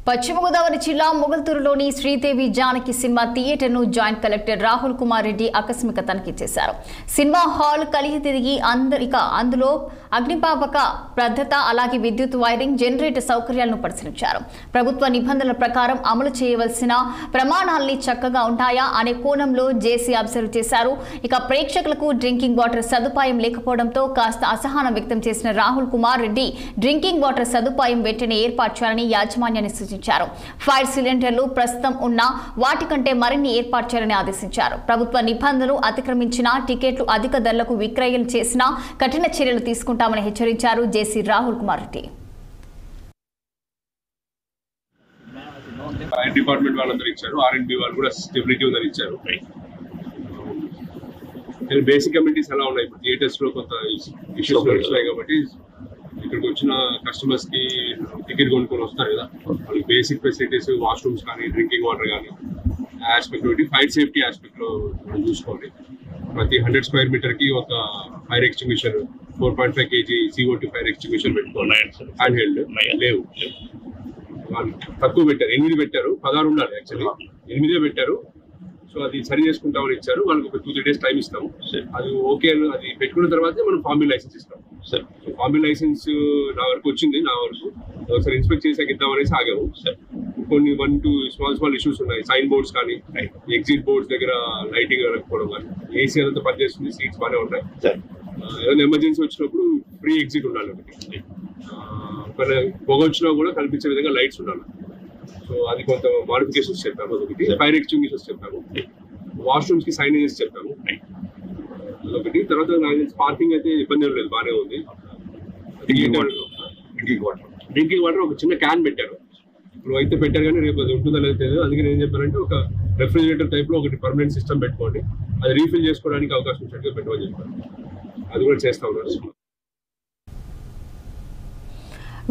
పశ్చిమ గోదావరి జిల్లా మొగల్తూరులోని Sridevi Janaki cinema థియేటర్ను joint collector Rahul Kumar Reddy ఆకస్మిక తనిఖీ చేశారు. సినిమా హాల్ కలిగి తిరిగి అందులో అగ్నిపాపక భద్రత అలాగే విద్యుత్ వైరింగ్ జనరేటర్ సౌకర్యాలను పరిశీలించారు. ప్రభుత్వ నిబంధనల ప్రకారం అమలు చేయవలసిన ప్రమాణాల్ని చక్కగా ఉంటాయా అనే కోణంలో జేసీ అబ్జర్వ్ చేశారు. ఇక ప్రేక్షకులకు డ్రింకింగ్ వాటర్ సదుపాయం లేకపోవడంతో కాస్త అసహనం వ్యక్తం చేసిన రాహుల్ కుమార్ రెడ్డి డ్రింకింగ్ వాటర్ సదుపాయం వెంటనే ఏర్పాటు చేయాలని యాజమాన్యాన్ని సూచించారు. ఫైర్ సిలిండర్లు ప్రస్తుతం ఉన్న వాటి కంటే మరిన్ని ఏర్పాటు చేయాలని ఆదేశించారు. ప్రభుత్వ నిబంధనలు అతిక్రమించిన టికెట్లు అధిక ధరలకు విక్రయం చేసినా కఠిన చర్యలు తీసుకుంటామని హెచ్చరించారు జేసీ రాహుల్ కుమార్ రెడ్డి. ఫైర్ డిపార్ట్మెంట్ వాళ్ళందరూ ఇచ్చారు, ఆర్ఎండ్బి వాళ్ళు కూడా స్టెబిలిటీ ఉందని ఇచ్చారు. బేసిక్ కమ్యూనిటీస్ ఎలా ఉన్నాయి, ఇప్పుడు థియేటర్స్ లో కొంత ఇష్యూస్ నడుస్తున్నాయి కాబట్టి ఇక్కడికి వచ్చిన కస్టమర్స్ కి టికెట్ కొనుక్కొని వస్తారు కదా, వాళ్ళకి బేసిక్ ఫెసిలిటీస్ వాష్రూమ్స్ కానీ డ్రింకింగ్ వాటర్ కానీ ఆస్పెక్ట్ ఒకటి ఫైర్ సేఫ్టీ ఆస్పెక్ట్ లో మనం చూసుకోవాలి. ప్రతి 100 స్క్వేర్ మీటర్ కి ఒక fire extinguisher 4.5 kg CO2 fire extinguisher పెట్టుకోవాలి. హ్యాండ్ హెల్డ్ లేవు, వాళ్ళు తక్కువ పెట్టారు, 8 పెట్టారు, 16 ఉండాలి, యాక్చువల్లీ 8 పెట్టారు. సో అది సరి చేసుకుంటామని ఇచ్చారు. వాళ్ళకి ఒక 2-3 days టైం ఇస్తాము. అది ఓకే, అది పెట్టుకున్న తర్వాత మనం ఫార్మల్ లైసెన్స్ ఇస్తాం. సో ఫార్మల్ లైసెన్స్ నా వరకు వచ్చింది, నా వరకు ఒకసారి ఇన్స్పెక్ట్ చేసాక ఇద్దామనేసి ఆగాము. కొన్ని 1-2 స్మాల్ ఇష్యూస్ ఉన్నాయి. సైన్ బోర్డ్స్ కానీ ఎగ్జిట్ బోర్డ్స్ దగ్గర లైటింగ్ రాకపోవడం కానీ, ఏసీ అంతా పనిచేస్తుంది, సీట్స్ బాగానే ఉన్నాయి. ఏదైనా ఎమర్జెన్సీ వచ్చినప్పుడు ఫ్రీ ఎగ్జిట్ ఉండాలి ఒకటి, పొగ వచ్చినా కూడా కనిపించే విధంగా లైట్స్ ఉండాలి. సో అది కొంత మాడిఫికేషన్స్ చెప్పాము. అదొకటి. ఫైర్ ఎక్స్టింగ్విషర్స్ చెప్పాము, వాష్రూమ్స్ కి సైనేజెస్ చెప్పాము, అదొకటి. తర్వాత పార్కింగ్ అయితే ఇబ్బంది లేదు, బాగానే ఉంది. డ్రింకింగ్ వాటర్ ఒక చిన్న క్యాన్ పెట్టారు, ఇప్పుడు అయితే పెట్టారు కానీ రేపు అది ఉంటుందో లేదో తెలియదు. అందుకని ఏం చెప్పారంటే ఒక రెఫ్రిజిరేటర్ టైప్ లో ఒకటి పర్మనెంట్ సిస్టమ్ పెట్టుకోండి, అది రీఫిల్ చేసుకోవడానికి అవకాశం ఉన్నట్టుగా పెట్టమని చెప్పారు. అది కూడా చేస్తా ఉన్నారు.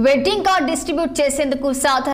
వెడ్డింగ్ కార్డ్ డిస్ట్రిబ్యూట్ చేసేందుకు